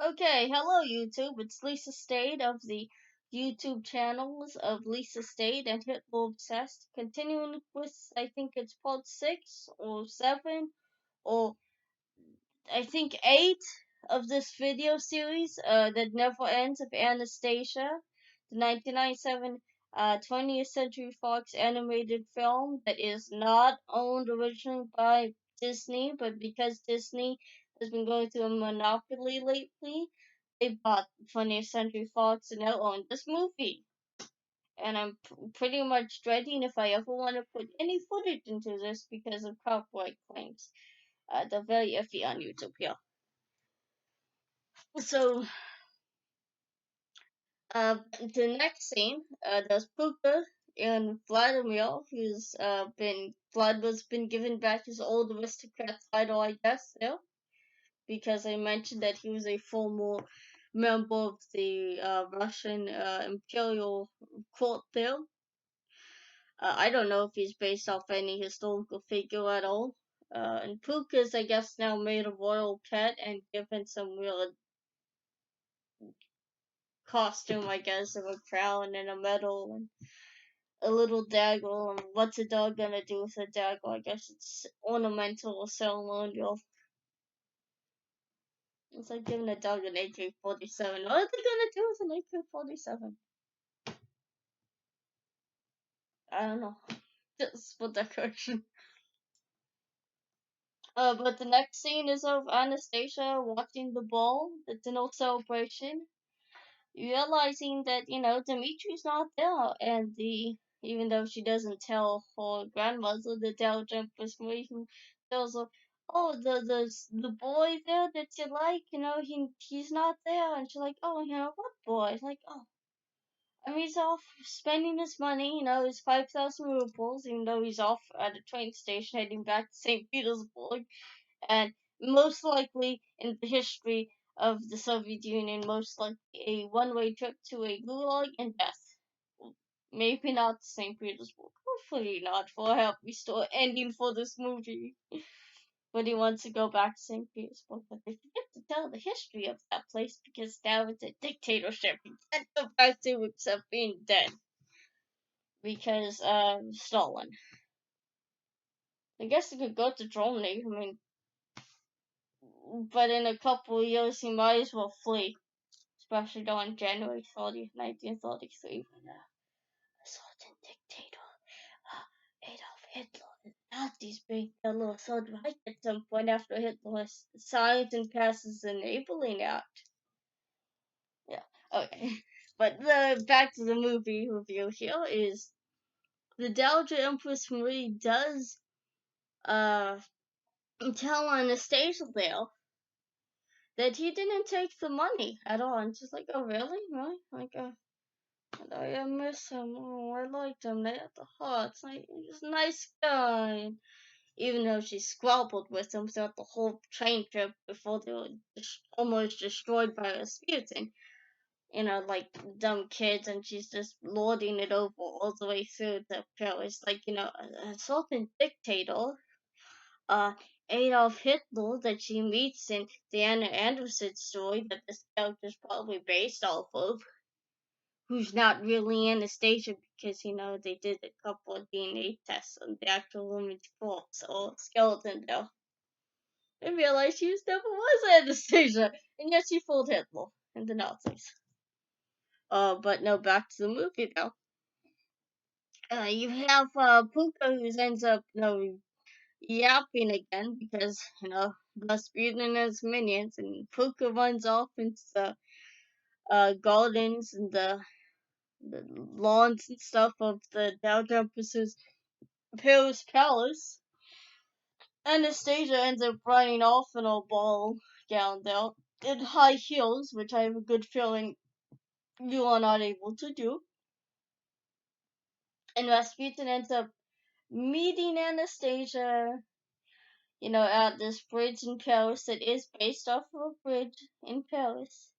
Okay, hello YouTube. It's Lisa Stade of the YouTube channels of Lisa Stade and Hitler Obsessed. Continuing with, I think it's part 6 or 7 or I think 8 of this video series that never ends of Anastasia, the 1997 20th Century Fox animated film that is not owned originally by Disney, but because Disney has been going through a monopoly lately, they bought 20th Century Fox and now own this movie. And I'm pretty much dreading if I ever want to put any footage into this because of copyright claims. They're very iffy on YouTube, yeah. So, the next scene, there's Puka and Vladimir, Vladimir's been given back his old aristocrat title, I guess, there, because I mentioned that he was a former member of the Russian imperial court there. I don't know if he's based off any historical figure at all. And Puka's, I guess, now made a royal pet and given some real costume, I guess, of a crown and a medal and a little dagger. And what's a dog gonna do with a dagger? I guess it's ornamental or ceremonial. It's like giving a dog an AK-47. What are they gonna do with an AK-47? I don't know. Just for decoration. But the next scene is of Anastasia watching the ball, the dinner celebration, realizing that Dimitri's not there, and even though she doesn't tell her grandmother, the Dow Jumpers who tells her, oh, the boy there that you like, he's not there, and she's like, oh, what boy? It's like, oh, I mean, he's off spending his money, his 5,000 rubles, even though he's off at a train station heading back to St. Petersburg, and most likely in the history of the Soviet Union, most likely a one-way trip to a gulag and death. Maybe not St. Petersburg. Hopefully not for a happy story ending for this movie. But he wants to go back to St. Petersburg, but they forget to tell the history of that place because now it's a dictatorship. He can't go back to except being dead. Because Stalin. I guess he could go to Germany. I mean, but in a couple of years he might as well flee, especially on January 30th, 1933, when a certain dictator, Adolf Hitler, and Nazis break the law so right at some point after Hitler signs and passes the Enabling Act. Yeah, okay. But back to the movie review here is the Dowager Empress Marie does tell Anastasia there that he didn't take the money at all. And she's like, oh, really? Really? Like, I miss him. Oh, I liked him. They had the hearts. Like, he's a nice guy. Even though she squabbled with him throughout the whole train trip before they were almost destroyed by Rasputin. Like dumb kids, and she's just lording it over all the way through the Paris. Like, a certain dictator, uh, Adolf Hitler, that she meets in the Anna Anderson story that this character's probably based off of, who's not really Anastasia because, they did a couple of DNA tests on the actual woman's corpse or skeleton though. And realized she never was Anastasia, and yet she fooled Hitler and the Nazis. But no, back to the movie though. You have Puka who ends up, yapping again because, Rasputin and his minions, and Puka runs off into the gardens and the lawns and stuff of the Dow Jumpers' Paris Palace. Anastasia ends up running off in a ball gown there in high heels, which I have a good feeling you are not able to do. And Rasputin ends up meeting Anastasia, at this bridge in Paris that is based off of a bridge in Paris.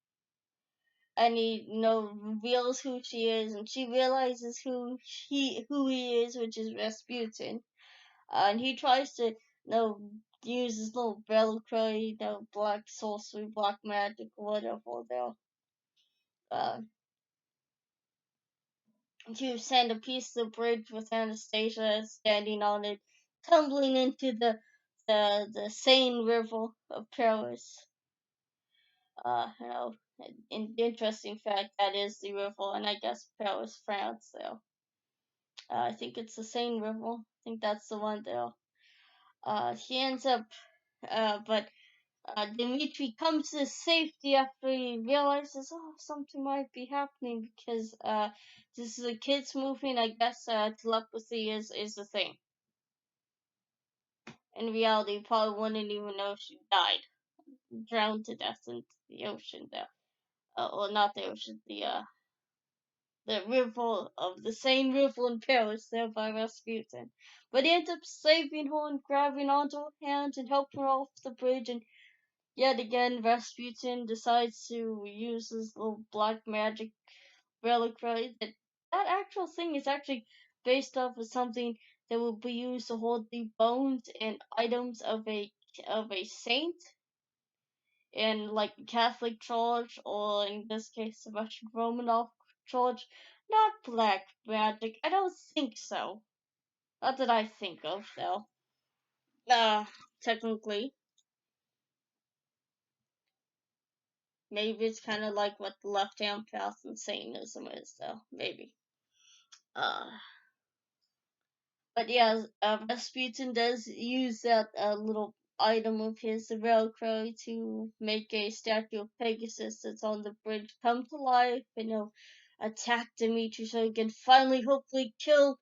And he, reveals who she is, and she realizes who he is, which is Rasputin. And he tries to, uses little reliquary, black sorcery, black magic, whatever, they'll uh, to send a piece of the bridge with Anastasia standing on it, tumbling into the Seine River of Paris. You know, an interesting fact that is the river, and I guess Paris, France. So I think it's the Seine River. I think that's the one there. He ends up, but Dimitri comes to safety after he realizes, oh, something might be happening because this is a kids' movie, and I guess telepathy is a thing. In reality, you probably wouldn't even know she died, drowned to death into the ocean there. Or not the ocean, the river of the same river in Paris there by Rasputin. But he ends up saving her and grabbing onto her hands and helping her off the bridge, and yet again, Rasputin decides to use his little black magic reliquary. That actual thing is actually based off of something that will be used to hold the bones and items of a saint in like a Catholic church, or in this case, the Russian Romanov church. Not black magic. I don't think so. Not that I think of, though. Technically, maybe it's kind of like what the left-hand path in Satanism is, though. Maybe. Uh, but yeah, Rasputin does use that little item of his, the Velcro, to make a statue of Pegasus that's on the bridge come to life and attack Dimitri so he can finally, hopefully, kill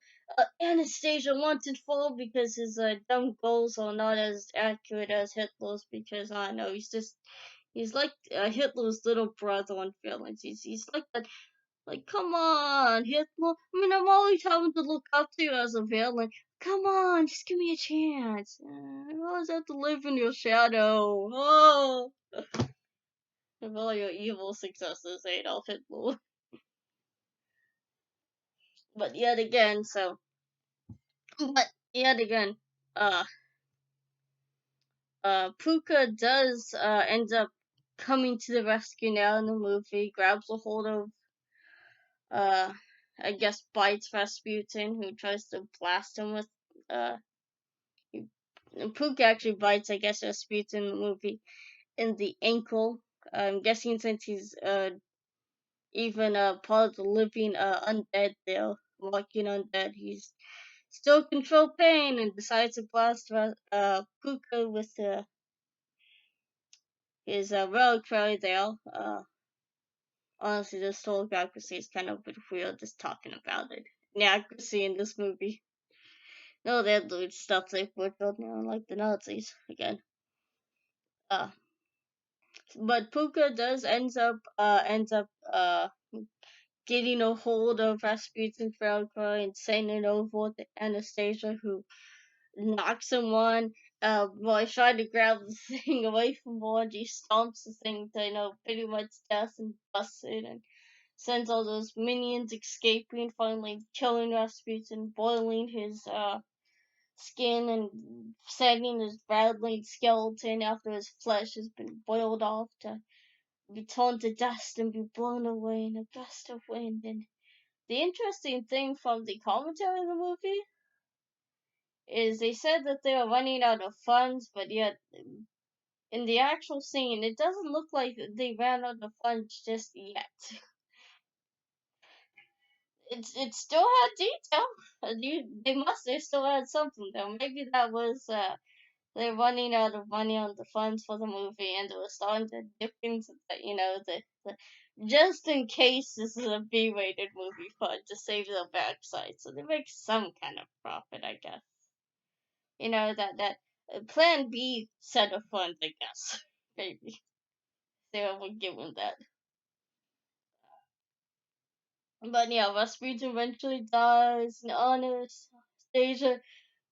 Anastasia once and for all, because his dumb goals are not as accurate as Hitler's, because I don't know, he's like Hitler's little brother on villains. He's like that. Like, come on, Hitler. I mean, I'm always having to look up to you as a villain. Come on, just give me a chance. I always have to live in your shadow. Oh, of all your evil successes, Adolf Hitler. But yet again, but yet again, uh, Puka does end up coming to the rescue now in the movie. Grabs a hold of uh, I guess bites Rasputin, who tries to blast him with uh Puka actually bites, I guess, Rasputin in the movie in the ankle. I'm guessing since he's even part of the living undead there, walking undead, he's still control pain and decides to blast Puka with his reliquary there. Honestly, this whole accuracy is kind of a bit weird just talking about it. The accuracy in this movie. No, they're doing stuff they put on there, like the Nazis again. Uh, but Puka does ends up getting a hold of Rasputin Falcor and sending it over to Anastasia, who knocks him one. While he's trying to grab the thing away from her, and she stomps the thing to pretty much death and busts it and sends all those minions escaping, finally killing Rasputin, boiling his skin and setting his rattling skeleton after his flesh has been boiled off to be turned to dust and be blown away in a gust of wind. And the interesting thing from the commentary of the movie is they said that they were running out of funds, but yet in the actual scene, it doesn't look like they ran out of funds just yet. It still had detail. They still had something though. Maybe that was they're running out of money on the funds for the movie, and they were starting to dip into the just in case this is a B-rated movie fund to save their backside, so they make some kind of profit, I guess. That Plan B set of funds, I guess. Maybe they would give them that. But yeah, Rasputin eventually dies, and Anastasia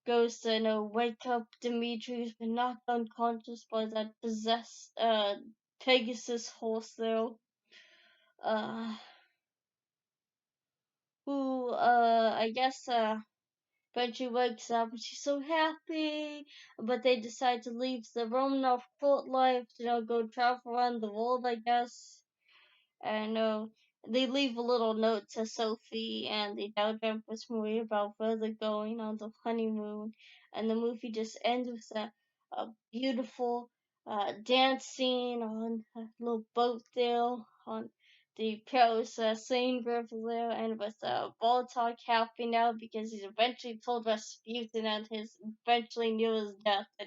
goes to wake up Dimitri, who's been knocked unconscious by that possessed Pegasus horse there. Uh who I guess But she wakes up and she's so happy. But they decide to leave the Romanov court life, go travel around the world, I guess. And they leave a little note to Sophie and the Dow Jumpers movie about where they're going on the honeymoon. And the movie just ends with a beautiful dance scene on a little boat there on the Paris Seine River there, and with Baltok happy now because he's eventually told Rasputin at his eventually near his death that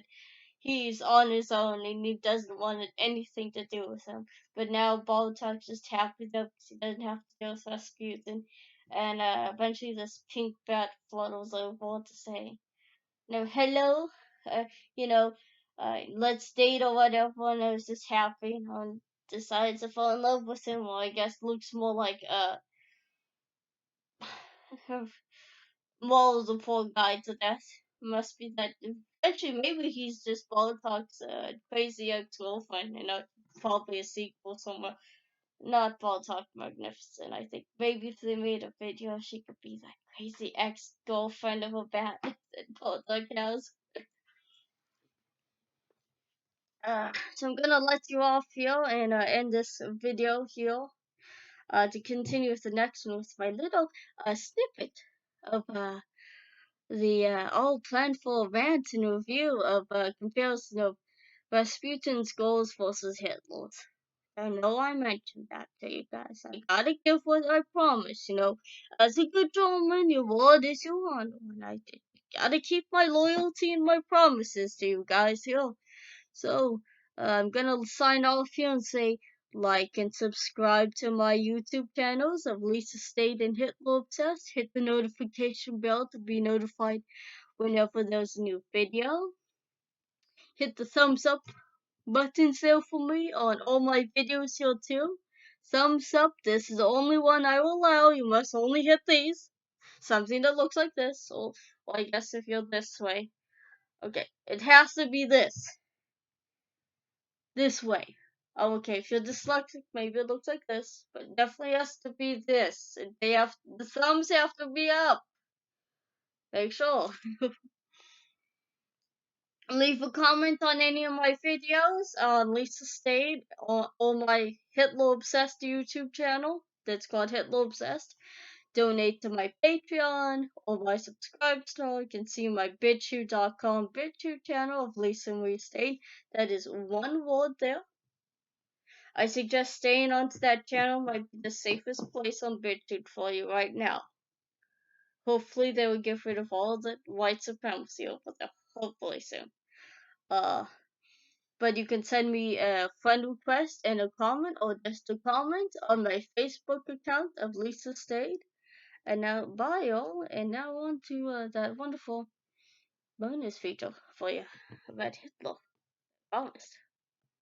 he's on his own and he doesn't want anything to do with him. But now Baltok's just happy though because he doesn't have to deal with Rasputin. And eventually this pink bat flutters over to say, hello, uh, you know, let's date or whatever. And I was just happy, and decides to fall in love with him. Well, I guess looks more like mauls the poor guy to death. Must be that. Actually, maybe he's just Baltok's crazy ex-girlfriend, probably a sequel somewhere. Not Baltok Magnificent. I think maybe if they made a video, she could be that crazy ex-girlfriend of a bat that Baltok has. So I'm gonna let you off here and end this video here. To continue with the next one with my little snippet of the all planned for rant and review of comparison of Rasputin's goals versus Hitler's. I know I mentioned that to you guys. I gotta give what I promised, As a good German, your word is your honor, and I gotta keep my loyalty and my promises to you guys here. So, I'm gonna sign off here and say like and subscribe to my YouTube channels of Lisa State and Hitler Obsessed. Hit the notification bell to be notified whenever there's a new video. Hit the thumbs up button there for me on all my videos here too. Thumbs up, this is the only one I will allow. You must only hit these. Something that looks like this. Or, well, I guess if you're this way. Okay, it has to be this. This way. Oh, okay, if you're dyslexic, maybe it looks like this, but it definitely has to be this. The thumbs have to be up. Make sure. Leave a comment on any of my videos on Lisa Stade or my Hitler Obsessed YouTube channel that's called Hitler Obsessed. Donate to my Patreon or my subscribe channel. You can see my BitChute.com BitChute channel of Lisa Marie Stade. That is one word there. I suggest staying onto that channel might be the safest place on BitChute for you right now. Hopefully they will get rid of all the white supremacy over there. Hopefully soon. But you can send me a friend request and a comment or just a comment on my Facebook account of Lisa Stade. And now, bye y'all. And now on to that wonderful bonus feature for you about Hitler. Promise.